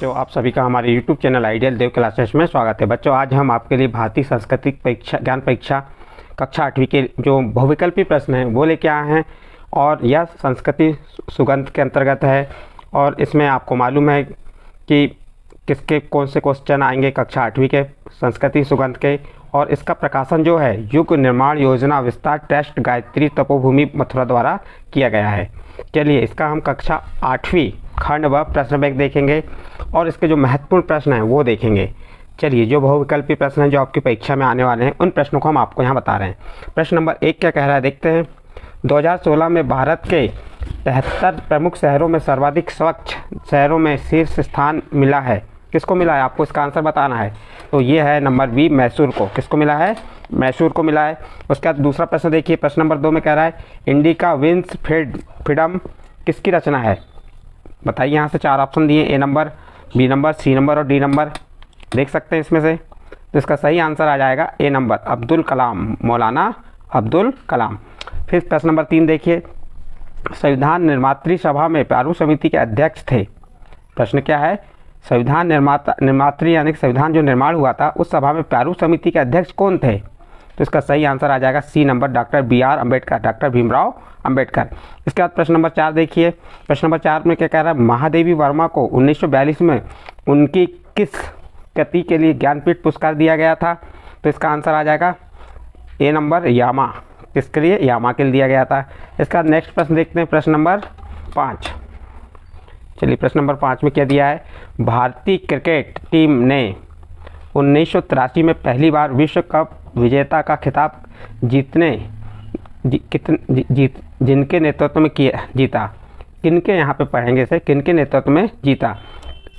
बच्चों, आप सभी का हमारे YouTube चैनल आइडियल देव क्लासेस में स्वागत है। बच्चों, आज हम आपके लिए भारतीय सांस्कृतिक परीक्षा ज्ञान परीक्षा कक्षा 8वीं के जो बहुविकल्पी प्रश्न हैं वो लेके आए हैं और यह संस्कृति सुगंध के अंतर्गत है। और इसमें आपको मालूम है कि किसके कौन से क्वेश्चन आएंगे कक्षा 8वीं के संस्कृति सुगंध के। और इसका प्रकाशन जो है युग निर्माण योजना विस्तार ट्रस्ट गायत्री तपोभूमि मथुरा द्वारा किया गया है। चलिए, इसका हम कक्षा 8वीं खंड व प्रश्न बैंक देखेंगे और इसके जो महत्वपूर्ण प्रश्न हैं वो देखेंगे। चलिए, जो बहुविकल्पी प्रश्न हैं जो आपकी परीक्षा में आने वाले हैं उन प्रश्नों को हम आपको यहाँ बता रहे हैं। प्रश्न नंबर 1 क्या कह रहा है, देखते हैं। 2016 में भारत के 73 प्रमुख शहरों में सर्वाधिक स्वच्छ शहरों में शीर्ष स्थान मिला है। किसको मिला है, आपको इसका आंसर बताना है। तो ये है नंबर बी, मैसूर को। किसको मिला है, मैसूर को मिला है। उसके बाद दूसरा प्रश्न देखिए, प्रश्न नंबर 2 में कह रहा है इंडिका विंस फ्रीडम किसकी रचना है। बताइए, यहाँ से 4 ऑप्शन दिए, A number, B number, C number और डी नंबर। देख सकते हैं इसमें से। तो इसका सही आंसर आ जाएगा ए नंबर, अब्दुल कलाम, मौलाना अब्दुल कलाम। फिर प्रश्न नंबर 3 देखिए, संविधान निर्मात्री सभा में प्रारूप समिति के अध्यक्ष थे। प्रश्न क्या है, संविधान निर्मात्री यानी कि संविधान जो निर्माण हुआ था उस सभा में प्रारूप समिति के अध्यक्ष कौन थे। तो इसका सही आंसर आ जाएगा C number, doctor BR Ambedkar, doctor Bhimrao Ambedkar. इसके बाद प्रश्न नंबर 4 देखिए। प्रश्न नंबर 4 में क्या कह रहा है, महादेवी वर्मा को 1942 में उनकी किस कृति के लिए ज्ञानपीठ पुरस्कार दिया गया था। तो इसका आंसर आ जाएगा ए नंबर, यामा। किसके लिए, यामा के लिए दिया गया था। इसका नेक्स्ट प्रश्न देखते हैं, प्रश्न नंबर 5। चलिए, प्रश्न नंबर 5 में क्या दिया है, भारतीय क्रिकेट टीम ने 1983 में पहली बार विश्व कप विजेता का खिताब जिनके नेतृत्व में जीता। किनके यहाँ पे पढ़ेंगे से, किनके नेतृत्व में जीता।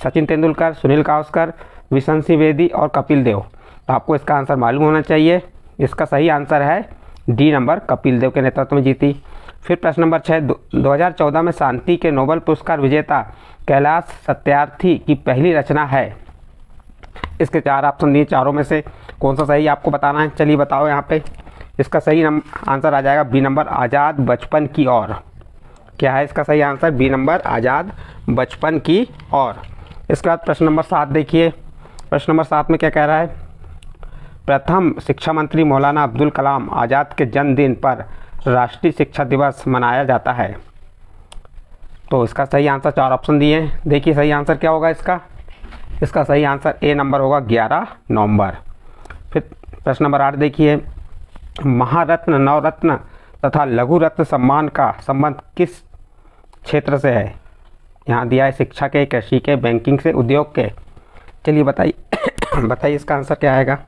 सचिन तेंदुलकर, सुनील गावस्कर, विशन सिंह बेदी और कपिल देव। तो आपको इसका आंसर मालूम होना चाहिए। इसका सही आंसर है डी नंबर, कपिल देव के नेतृत्व में जीती। फिर प्रश्न नंबर 6, 2014 में शांति के नोबेल पुरस्कार विजेता कैलाश सत्यार्थी की पहली रचना है। इसके 4 ऑप्शन दिए, चारों में से कौन सा सही आपको बताना है। चलिए बताओ यहाँ पे। इसका सही आंसर आ जाएगा बी नंबर, आज़ाद बचपन की ओर। क्या है इसका सही आंसर, बी नंबर, आज़ाद बचपन की ओर। इसके बाद प्रश्न नंबर 7 देखिए। प्रश्न नंबर 7 में क्या कह रहा है, प्रथम शिक्षा मंत्री मौलाना अब्दुल कलाम आज़ाद के जन्मदिन पर राष्ट्रीय शिक्षा दिवस मनाया जाता है। तो इसका सही आंसर 4 ऑप्शन दिए हैं। देखिए सही आंसर क्या होगा इसका। इसका सही आंसर ए नंबर होगा, 11 नवंबर। फिर प्रश्न नंबर 8 देखिए, महारत्न, नवरत्न तथा लघु रत्न सम्मान का संबंध किस क्षेत्र से है। यहाँ दिया है शिक्षा के, कृषि के, बैंकिंग से, उद्योग के। चलिए बताइए बताइए इसका आंसर क्या आएगा।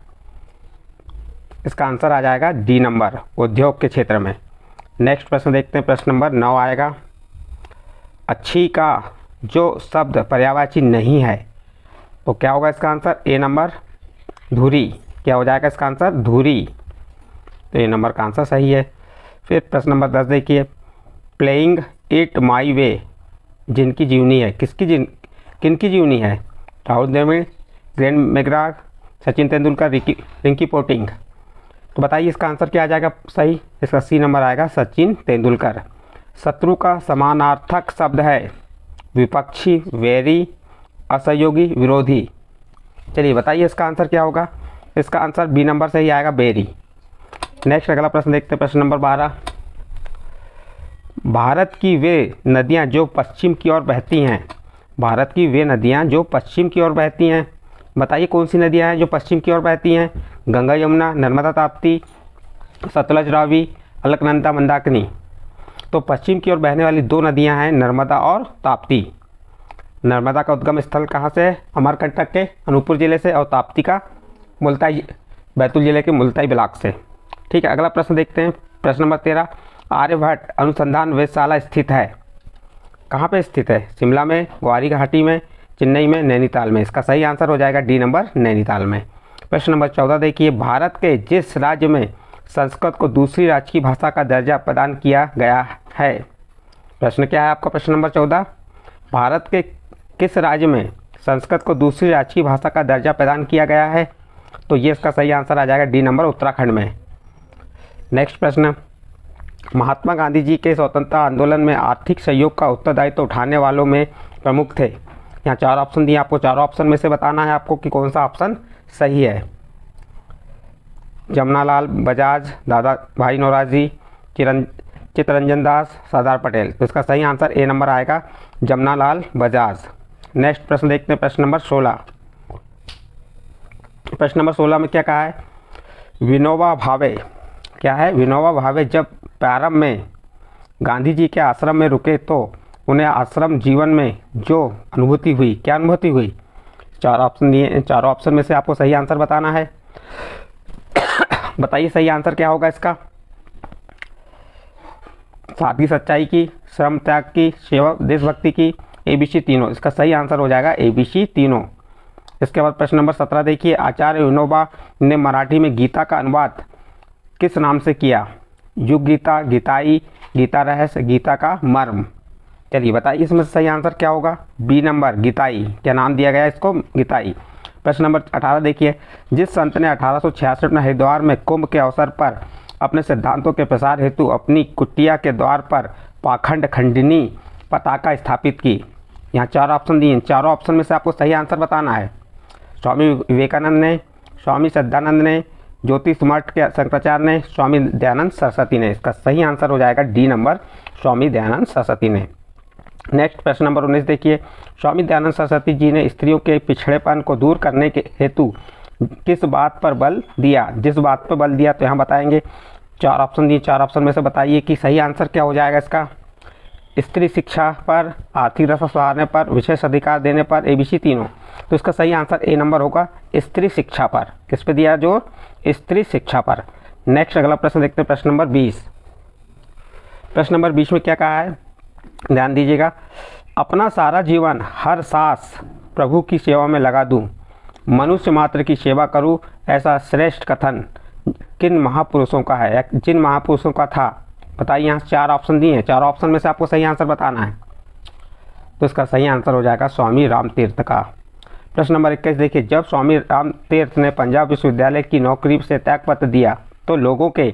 इसका आंसर आ जाएगा डी नंबर, उद्योग के क्षेत्र में। नेक्स्ट प्रश्न देखते हैं, प्रश्न नंबर 9 आएगा, अच्छी का जो शब्द पर्यायवाची नहीं है। तो क्या होगा इसका आंसर, ए नंबर, धुरी। क्या हो जाएगा इसका आंसर, धुरी। तो ए नंबर का आंसर सही है। फिर प्रश्न नंबर 10 देखिए, प्लेइंग इट माई वे जिनकी जीवनी है, किनकी जीवनी है। Rahul Dravid, Glenn McGrath, Sachin Tendulkar, Ricky Ponting. तो बताइए इसका आंसर क्या आ जाएगा सही। इसका सी नंबर आएगा, सचिन तेंदुलकर। शत्रु का समानार्थक शब्द है विपक्षी, वैरी, असहयोगी, विरोधी। चलिए बताइए इसका आंसर क्या होगा। इसका आंसर बी नंबर से ही आएगा, बेरी। नेक्स्ट अगला प्रश्न देखते हैं, प्रश्न नंबर 12, भारत की वे नदियां जो पश्चिम की ओर बहती हैं। भारत की वे नदियां जो पश्चिम की ओर बहती हैं। बताइए कौन सी नदियां हैं जो पश्चिम की ओर बहती हैं। गंगा यमुना, नर्मदा ताप्ती, सतलज रावी, अलकनंदा मंदाकिनी। तो पश्चिम की ओर बहने वाली 2 नदियां हैं, नर्मदा और ताप्ती। नर्मदा का उद्गम स्थल कहाँ से है, अमरकंटक के अनूपपुर ज़िले से, और ताप्ती का मुल्ताई, बैतूल ज़िले के मुल्ताई ब्लॉक से। ठीक है, अगला प्रश्न देखते हैं, प्रश्न नंबर 13, आर्यभट्ट अनुसंधान वेधशाला स्थित है। कहाँ पे स्थित है, शिमला में, ग्वारी घाटी में, चेन्नई में, नैनीताल में। इसका सही आंसर हो जाएगा डी नंबर, नैनीताल में। प्रश्न नंबर 14 देखिए, भारत के जिस राज्य में संस्कृत को दूसरी राजकीय भाषा का दर्जा प्रदान किया गया है। प्रश्न क्या है आपका, प्रश्न नंबर 14, भारत के किस राज्य में संस्कृत को दूसरी राजकीय भाषा का दर्जा प्रदान किया गया है। तो ये इसका सही आंसर आ जाएगा डी नंबर, उत्तराखंड में। नेक्स्ट प्रश्न, महात्मा गांधी जी के स्वतंत्रता आंदोलन में आर्थिक सहयोग का उत्तरदायित्व उठाने वालों में प्रमुख थे। यहाँ 4 ऑप्शन दिए आपको, 4 ऑप्शन में से बताना है आपको कि कौन सा ऑप्शन सही है। जमनालाल बजाज, दादा भाई नौरोजी, चित्तरंजन दास, सरदार पटेल। तो इसका सही आंसर ए नंबर आएगा, जमनालाल बजाज। नेक्स्ट प्रश्न देखते हैं, प्रश्न नंबर 16। प्रश्न नंबर 16 में क्या कहा है, विनोबा भावे, क्या है, विनोबा भावे जब प्रारंभ में गांधी जी के आश्रम में रुके तो उन्हें आश्रम जीवन में जो अनुभूति हुई, क्या अनुभूति हुई। 4 ऑप्शन दिए, 4 ऑप्शन में से आपको सही आंसर बताना है। बताइए सही आंसर क्या होगा इसका। सादगी सच्चाई की, श्रम त्याग की, सेवा देशभक्ति की, ABC तीनों। इसका सही आंसर हो जाएगा ABC तीनों। इसके बाद प्रश्न नंबर 17 देखिए, आचार्य विनोबा ने मराठी में गीता का अनुवाद किस नाम से किया। युग गीता, गीताई, गीता रहस्य, गीता का मर्म। चलिए बताइए इसमें सही आंसर क्या होगा। B number, Gitai. क्या नाम दिया गया इसको, गीताई। प्रश्न नंबर 18 देखिए, जिस संत ने 1866 में हरिद्वार में कुंभ के अवसर पर अपने सिद्धांतों के प्रसार हेतु अपनी कुटिया के द्वार पर पाखंड खंडिनी पताका स्थापित की। यहाँ 4 ऑप्शन दिए, 4 ऑप्शन में से आपको सही आंसर बताना है। स्वामी विवेकानंद ने, स्वामी सद्दानंद ने, ज्योति स्मर्ट के शंकराचार्य ने, स्वामी दयानंद सरस्वती ने। इसका सही आंसर हो जाएगा डी नंबर, स्वामी दयानंद सरस्वती ने। नेक्स्ट प्रश्न नंबर 19 देखिए, स्वामी दयानंद सरस्वती जी ने स्त्रियों के पिछड़ेपन को दूर करने के हेतु किस बात पर बल दिया, जिस बात पर बल दिया, तो यहाँ बताएंगे। 4 ऑप्शन दिए, 4 ऑप्शन में से बताइए कि सही आंसर क्या हो जाएगा इसका। स्त्री शिक्षा पर, आर्थिक दशा सुधारने पर, विशेष अधिकार देने पर, ABC तीनों। तो इसका सही आंसर ए नंबर होगा, स्त्री शिक्षा पर। किस पे दिया, जो स्त्री शिक्षा पर। नेक्स्ट अगला प्रश्न देखते हैं, प्रश्न नंबर 20। प्रश्न नंबर 20 में क्या कहा है, ध्यान दीजिएगा। अपना सारा जीवन हर सांस प्रभु की सेवा में लगा दूं, मनुष्य मात्र की सेवा करूं, ऐसा श्रेष्ठ कथन किन महापुरुषों का है, जिन महापुरुषों का था। बताइए, यहाँ 4 ऑप्शन दिए हैं, 4 ऑप्शन में से आपको सही आंसर बताना है। तो इसका सही आंसर हो जाएगा स्वामी रामतीर्थ का। प्रश्न नंबर 21 देखिए, जब स्वामी रामतीर्थ ने पंजाब विश्वविद्यालय की नौकरी से त्यागपत्र दिया तो लोगों के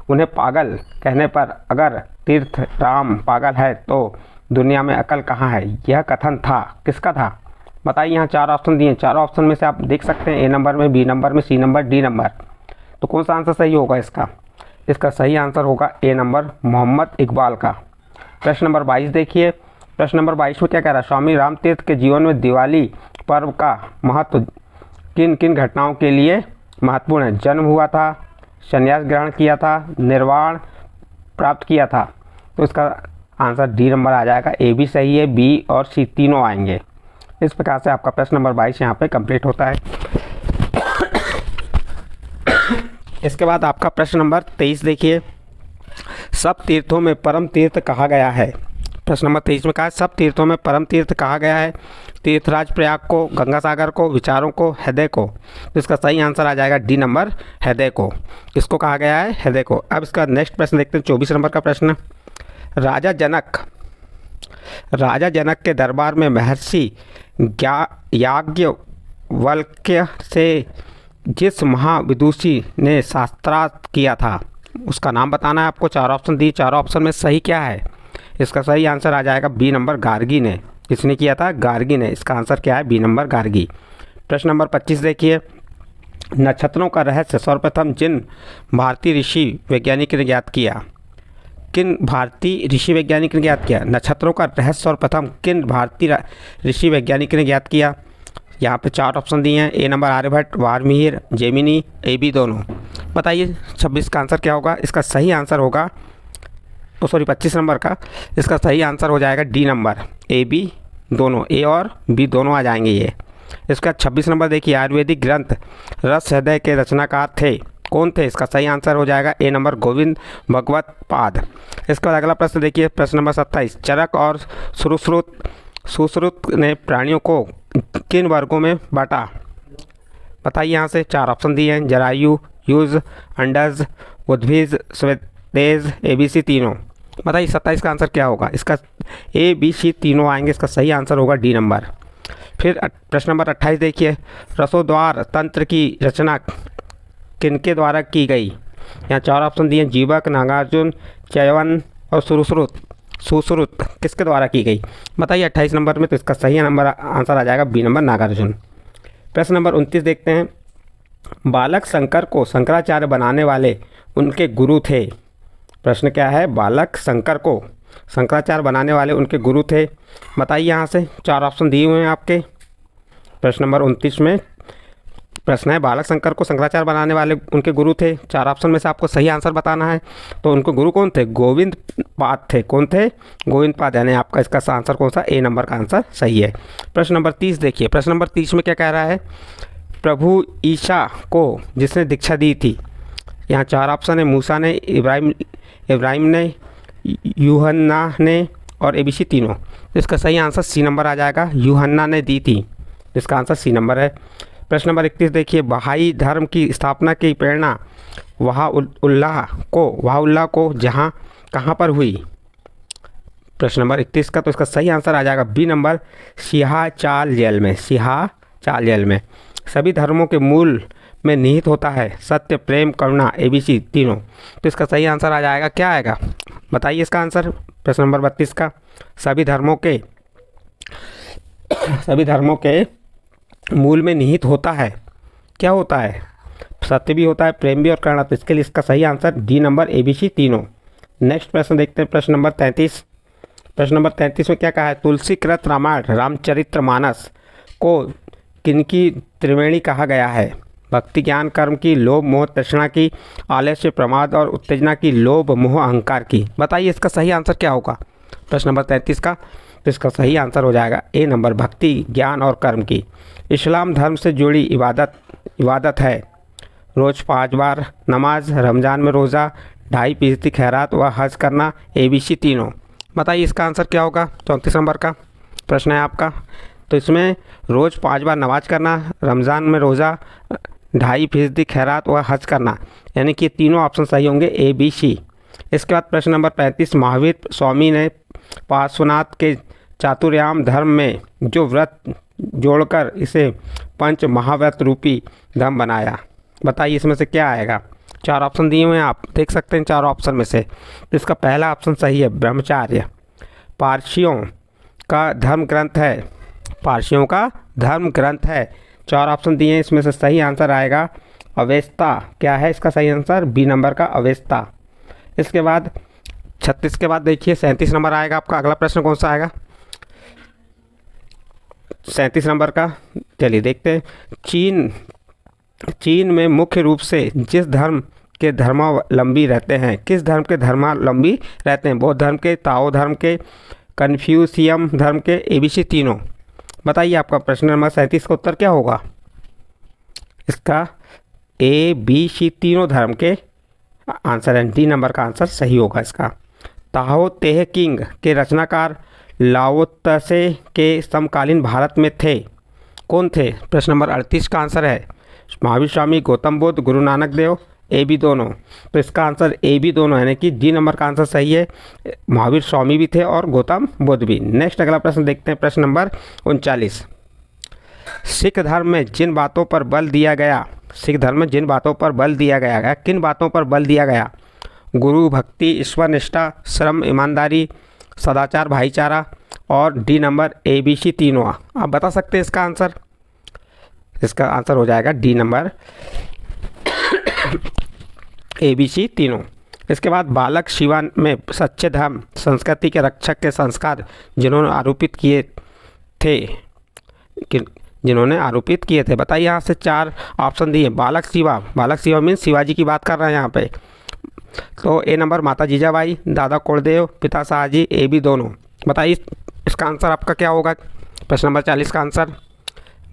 उन्हें पागल कहने पर, अगर तीर्थ राम पागल है तो दुनिया में अकल कहाँ है, यह कथन था, किसका था। बताइए, यहाँ 4 ऑप्शन दिए, 4 ऑप्शन में से आप देख सकते हैं, ए नंबर में, बी नंबर में, सी नंबर, डी नंबर। तो कौन सा आंसर सही होगा इसका। इसका सही आंसर होगा ए नंबर, मोहम्मद इकबाल का। प्रश्न नंबर 22 देखिए, प्रश्न नंबर 22 में क्या कह रहा है, स्वामी रामतीर्थ के जीवन में दिवाली पर्व का महत्व किन किन घटनाओं के लिए महत्वपूर्ण है। जन्म हुआ था, संन्यास ग्रहण किया था, निर्वाण प्राप्त किया था। तो इसका आंसर डी नंबर आ जाएगा। ए भी सही है, बी और सी तीनों आएंगे। इस प्रकार से आपका प्रश्न नंबर 22 यहाँ पे कंप्लीट होता है। इसके बाद आपका प्रश्न नंबर 23 देखिए, सब तीर्थों में परम तीर्थ कहा गया है। प्रश्न नंबर 23 में कहा, सब तीर्थों में परम तीर्थ कहा गया है। तीर्थराज प्रयाग को, गंगा सागर को, विचारों को, हृदय को। तो इसका सही आंसर आ जाएगा डी नंबर, हृदय को। इसको कहा गया है हृदय को। अब इसका नेक्स्ट प्रश्न देखते हैं, 24 नंबर का प्रश्न। राजा जनक के दरबार में महर्षि याज्ञवल्क्य से जिस महाविदुषी ने शास्त्रार्थ किया था, उसका नाम बताना है आपको। 4 ऑप्शन दी, 4 ऑप्शन में सही क्या है। इसका सही आंसर आ जाएगा बी नंबर, गार्गी ने। किसने किया था, गार्गी ने। इसका आंसर क्या है, बी नंबर, गार्गी। प्रश्न नंबर 25 देखिए, नक्षत्रों का रहस्य सर्वप्रथम जिन भारतीय ऋषि वैज्ञानिक ने ज्ञात किया, किन भारतीय ऋषि वैज्ञानिक ने ज्ञात किया। नक्षत्रों का रहस्य सर्वप्रथम किन भारतीय ऋषि वैज्ञानिक ने ज्ञात किया। यहाँ पे 4 ऑप्शन दिए हैं, A number Aryabhatta, Valmiki, Jaimini, A B दोनों। बताइए 26 का आंसर क्या होगा। इसका सही आंसर होगा, 25 नंबर का, इसका सही आंसर हो जाएगा डी नंबर, ए बी दोनों, ए और बी दोनों आ जाएंगे ये। इसका 26 नंबर देखिए, आयुर्वेदिक ग्रंथ रस हृदय के रचनाकार थे, कौन थे। इसका सही आंसर हो जाएगा ए नंबर, गोविंद भगवत पाद। इसका बाद अगला प्रश्न देखिए, प्रश्न नंबर 27, चरक और सुश्रुत ने प्राणियों को किन वर्गों में बांटा। बताइए, यहाँ से 4 ऑप्शन दिए हैं, जरायु, युज, अंडज, उद्भिज, स्वेदेज, ABC तीनों। बताइए 27 का आंसर क्या होगा। इसका ABC तीनों आएंगे। इसका सही आंसर होगा डी नंबर। फिर प्रश्न नंबर 28 देखिए, रसोद्वार तंत्र की रचना किनके द्वारा की गई। यहाँ 4 ऑप्शन दिए, जीवक, नागार्जुन, च्यवन और सुश्रुत। सुश्रुत किसके द्वारा की गई? बताइए 28 नंबर में। तो इसका सही नंबर आंसर आ जाएगा बी नंबर, नागार्जुन। प्रश्न नंबर 29 देखते हैं। बालक शंकर को शंकराचार्य बनाने वाले उनके गुरु थे। प्रश्न क्या है? बालक शंकर को शंकराचार्य बनाने वाले उनके गुरु थे। बताइए यहाँ से 4 ऑप्शन दिए हुए हैं आपके। प्रश्न नंबर 29 में प्रश्न है, बालक शंकर को शंकराचार्य बनाने वाले उनके गुरु थे। 4 ऑप्शन में से आपको सही आंसर बताना है। तो उनके गुरु कौन थे? गोविंद पाद थे। कौन थे? गोविंद पाद। यानी आपका इसका आंसर कौन सा? ए नंबर का आंसर सही है। प्रश्न नंबर 30 देखिए। प्रश्न नंबर 30 में क्या कह रहा है? प्रभु ईसा को जिसने दीक्षा दी थी। यहाँ 4 ऑप्शन है, मूसा ने, इब्राहिम ने, यूहन्ना ने और एबीसी तीनों। तो इसका सही आंसर सी नंबर आ जाएगा, यूहन्ना ने दी थी। इसका आंसर सी नंबर है। प्रश्न नंबर 31 देखिए। बहाई धर्म की स्थापना की प्रेरणा वहाउल्लाह को जहाँ कहाँ पर हुई? प्रश्न नंबर 31 का तो इसका सही आंसर आ जाएगा बी नंबर, सिहाचाल जेल में। सिहाचाल जेल में। सभी धर्मों के मूल में निहित होता है सत्य, प्रेम, करुणा, एबीसी तीनों। तो इसका सही आंसर आ जाएगा, क्या आएगा? बताइए इसका आंसर। प्रश्न नंबर 32 का सभी धर्मों के मूल में निहित होता है, क्या होता है? सत्य भी होता है, प्रेम भी और करुणा। तो इसके लिए इसका सही आंसर डी नंबर, एबीसी तीनों। नेक्स्ट प्रश्न देखते हैं। प्रश्न नंबर 33। प्रश्न नंबर 33 में क्या कहा है? तुलसीकृत रामायण रामचरितमानस को किनकी त्रिवेणी कहा गया है? भक्ति, ज्ञान, कर्म की, लोभ, मोह, तृष्णा की, आलस्य, प्रमाद और उत्तेजना की, लोभ, मोह, अहंकार की। बताइए इसका सही आंसर क्या होगा प्रश्न नंबर 33 का? तो इसका सही आंसर हो जाएगा ए नंबर, भक्ति, ज्ञान और कर्म की। इस्लाम धर्म से जुड़ी इबादत है। रोज़ 5 बार नमाज, रमज़ान में रोज़ा, 2.5% खैरात व हज करना, एबीसी तीनों। बताइए इसका आंसर क्या होगा? 34 नंबर का प्रश्न है आपका। तो इसमें रोज़ 5 बार नमाज करना, रमज़ान में रोज़ा, 2.5% खैरात व हज करना, यानी कि तीनों ऑप्शन सही होंगे, ए बी सी। इसके बाद प्रश्न नंबर 35। महावीर स्वामी ने पार्श्वनाथ के चातुर्याम धर्म में जो व्रत जोड़कर इसे पंच महाव्रत रूपी धर्म बनाया। बताइए इसमें से क्या आएगा? 4 ऑप्शन दिए हुए हैं, आप देख सकते हैं 4 ऑप्शन में से। तो इसका पहला ऑप्शन सही है, ब्रह्मचार्य। पारसियों का धर्म ग्रंथ है। पारसियों का धर्म ग्रंथ है। 4 ऑप्शन दिए हैं, इसमें से सही आंसर आएगा अवेस्ता। क्या है इसका सही आंसर? बी नंबर का अवेस्ता। इसके बाद 36 के बाद देखिए 37 नंबर आएगा आपका। अगला प्रश्न कौन सा आएगा? 37 नंबर का चलिए देखते हैं। चीन में मुख्य रूप से जिस धर्म के धर्मावलंबी रहते हैं, किस धर्म के धर्मावलंबी रहते हैं? बौद्ध धर्म के, ताओ धर्म के, कन्फ्यूशियम धर्म के, एबीसी तीनों। बताइए आपका प्रश्न नंबर 37 का उत्तर क्या होगा? इसका ए बी सी तीनों धर्म के आंसर है। डी नंबर का आंसर सही होगा इसका। ताओ ते किंग के रचनाकार लाओ त्से के समकालीन भारत में थे। कौन थे? प्रश्न नंबर 38 का आंसर है महावीर स्वामी, गौतम बुद्ध, गुरु नानक देव, ए बी दोनों। तो इसका आंसर ए बी दोनों, यानी कि डी नंबर का आंसर सही है। महावीर स्वामी भी थे और गौतम बुद्ध भी। नेक्स्ट अगला प्रश्न देखते हैं। प्रश्न नंबर 39। सिख धर्म में जिन बातों पर बल दिया गया, सिख धर्म में जिन बातों पर बल दिया गया, किन बातों पर बल दिया गया? गुरु, भक्ति, ईश्वर निष्ठा, श्रम, ईमानदारी, सदाचार, भाईचारा और D number, A B C तीनों। आप बता सकते हैं इसका आंसर? इसका आंसर हो जाएगा D number, A B C तीनों। इसके बाद बालक शिवा में सच्चे धर्म संस्कृति के रक्षक के संस्कार जिन्होंने आरोपित किए थे। बताइए यहाँ से 4 ऑप्शन दिए। बालक शिवा मीन्स शिवाजी की बात कर रहे हैं यहाँ पे। तो ए नंबर माता जीजाबाई, दादा कोलदेव, पिता शाहजी, ए बी दोनों। बताइए इसका आंसर आपका क्या होगा? प्रश्न नंबर 40 का आंसर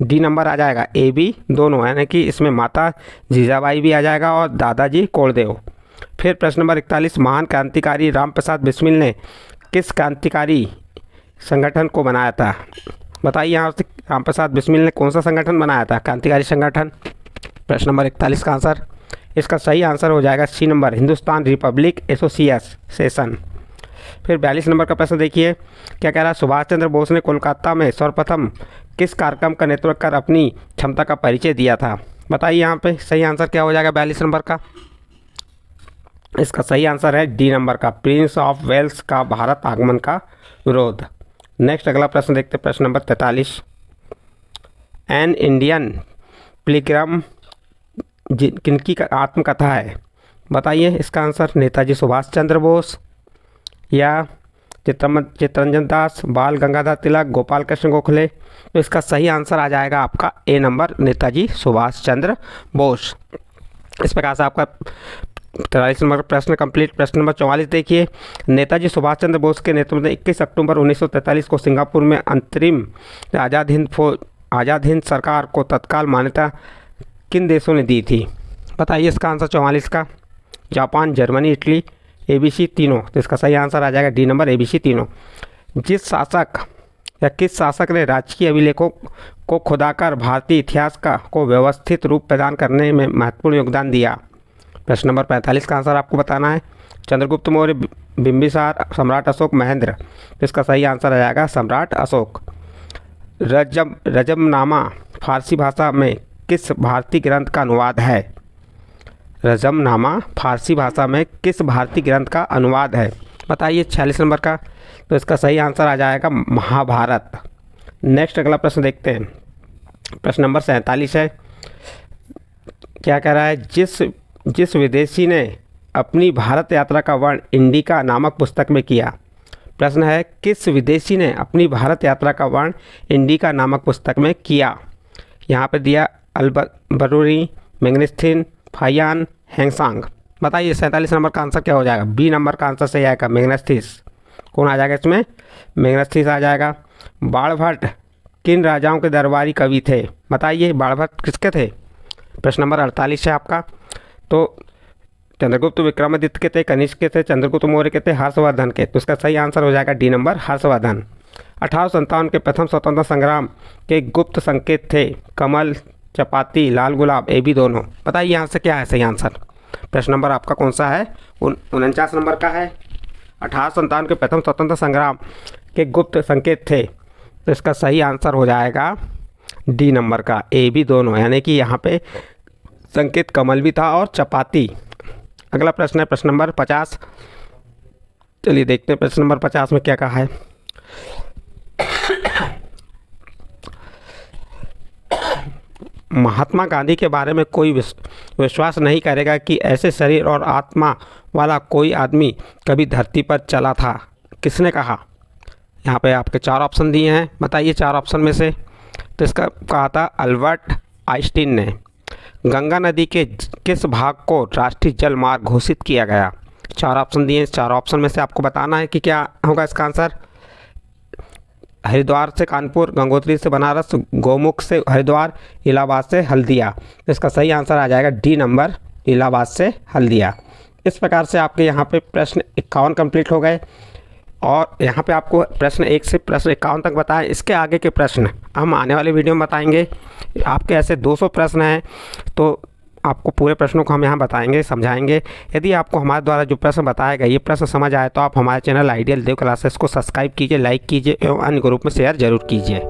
डी नंबर आ जाएगा, ए बी दोनों, यानी कि इसमें माता जीजाबाई भी आ जाएगा और दादाजी कोलदेव। फिर प्रश्न नंबर 41। महान क्रांतिकारी रामप्रसाद बिस्मिल ने किस क्रांतिकारी संगठन को बनाया था? बताइए यहाँ से रामप्रसाद बिस्मिल ने कौन सा संगठन बनाया था, क्रांतिकारी संगठन? प्रश्न नंबर 41 का आंसर, इसका सही आंसर हो जाएगा C number, Hindustan republic association. फिर 42 नंबर का प्रश्न देखिए, क्या कह रहा है? सुभाष चंद्र बोस ने कोलकाता में सर्वप्रथम किस कार्यक्रम का नेतृत्व कर अपनी क्षमता का परिचय दिया था? बताइए यहाँ पे सही आंसर क्या हो जाएगा 42 नंबर का? इसका सही आंसर है डी नंबर का, प्रिंस ऑफ वेल्स का भारत आगमन का विरोध। नेक्स्ट अगला प्रश्न देखते हैं, प्रश्न नंबर 43। एन इंडियन पिलग्रिम किनकी आत्मकथा है? बताइए इसका आंसर। नेताजी सुभाष चंद्र बोस या चित्तरंजन दास, बाल गंगाधर तिलक, गोपाल कृष्ण गोखले? तो इसका सही आंसर आ जाएगा आपका ए नंबर, नेताजी सुभाष चंद्र बोस। इस प्रकार से आपका 43 नंबर प्रश्न कंप्लीट। प्रश्न नंबर 44 देखिए, नेताजी सुभाष चंद्र बोस के नेतृत्व में 21 अक्टूबर 1943 को सिंगापुर में अंतरिम आज़ाद हिंद सरकार को तत्काल मान्यता किन देशों ने दी थी? बताइए इसका आंसर 44 का। जापान, जर्मनी, इटली, ABC तीनों? तो इसका सही आंसर आ जाएगा डी नंबर, ABC तीनों। जिस शासक या किस शासक ने राजकीय अभिलेखों को खुदाकर भारतीय इतिहास को व्यवस्थित रूप प्रदान करने में महत्वपूर्ण योगदान दिया? प्रश्न नंबर 45 का आंसर आपको बताना है। चंद्रगुप्त मौर्य, बिंबिसार, सम्राट अशोक, महेंद्र? तो इसका सही आंसर आ जाएगा सम्राट अशोक। रजमनामा फारसी भाषा में किस भारतीय ग्रंथ का अनुवाद है? रजमनामा फारसी भाषा में किस भारतीय ग्रंथ का अनुवाद है? बताइए 46 नंबर का। तो इसका सही आंसर आ जाएगा महाभारत। नेक्स्ट अगला प्रश्न देखते हैं, प्रश्न नंबर 47 है। क्या कह रहा है? जिस विदेशी ने अपनी भारत यात्रा का वर्णन इंडिका नामक पुस्तक में किया? प्रश्न है, किस विदेशी ने अपनी भारत यात्रा का वर्णन इंडिका नामक पुस्तक में किया? यहाँ पे दिया अल-बरूनी, मेग्नेस्थिन, फाहियान, हेंगसांग? बताइए 47 नंबर का आंसर क्या हो जाएगा? बी नंबर का आंसर सही आएगा, मेग्नेस्थिस। कौन आ जाएगा इसमें? मेग्नेस्थिस आ जाएगा। बाणभट्ट किन राजाओं के दरबारी कवि थे? बताइए बाणभट्ट किसके थे? प्रश्न नंबर 48 है आपका। तो चंद्रगुप्त विक्रमादित्य के थे, कनिष्क के थे, चंद्रगुप्त मौर्य के थे, हर्षवर्धन के? तो इसका सही आंसर हो जाएगा डी नंबर, हर्षवर्धन। 1857 के प्रथम स्वतंत्रता संग्राम के गुप्त संकेत थे? कमल, चपाती, लाल गुलाब, AB दोनों? बताइए यहाँ से क्या है सही आंसर। प्रश्न नंबर आपका कौन सा है? 49 नंबर का है। 1857 के प्रथम स्वतंत्रता संग्राम के गुप्त संकेत थे? तो इसका सही आंसर हो जाएगा डी नंबर का, AB दोनों, यानी कि यहाँ पे संकेत कमल भी था और चपाती। अगला प्रश्न है प्रश्न नंबर 50। चलिए देखते हैं प्रश्न नंबर 50 में क्या कहा है। महात्मा गांधी के बारे में कोई विश्वास नहीं करेगा कि ऐसे शरीर और आत्मा वाला कोई आदमी कभी धरती पर चला था? किसने कहा? यहाँ पे आपके 4 ऑप्शन दिए हैं, बताइए 4 ऑप्शन में से। तो इसका कहा था अल्बर्ट आइंस्टीन ने। गंगा नदी के किस भाग को राष्ट्रीय जल मार्ग घोषित किया गया? 4 ऑप्शन दिए, 4 ऑप्शन में से आपको बताना है कि क्या होगा इसका आंसर। हरिद्वार से कानपुर, गंगोत्री से बनारस, गोमुख से हरिद्वार, इलाहाबाद से हल्दिया? तो इसका सही आंसर आ जाएगा डी नंबर, इलाहाबाद से हल्दिया। इस प्रकार से आपके यहाँ पे प्रश्न 51 कंप्लीट हो गए और यहाँ पे आपको प्रश्न 1 से प्रश्न 51 तक बताएं। इसके आगे के प्रश्न हम आने वाले वीडियो में बताएंगे। आपके ऐसे 200 प्रश्न हैं, तो आपको पूरे प्रश्नों को हम यहाँ बताएंगे, समझाएंगे। यदि आपको हमारे द्वारा जो प्रश्न बताया गया ये प्रश्न समझ आए तो आप हमारे चैनल आइडियल देव क्लासेस को सब्सक्राइब कीजिए, लाइक कीजिए एवं अन्य ग्रुप में शेयर जरूर कीजिए।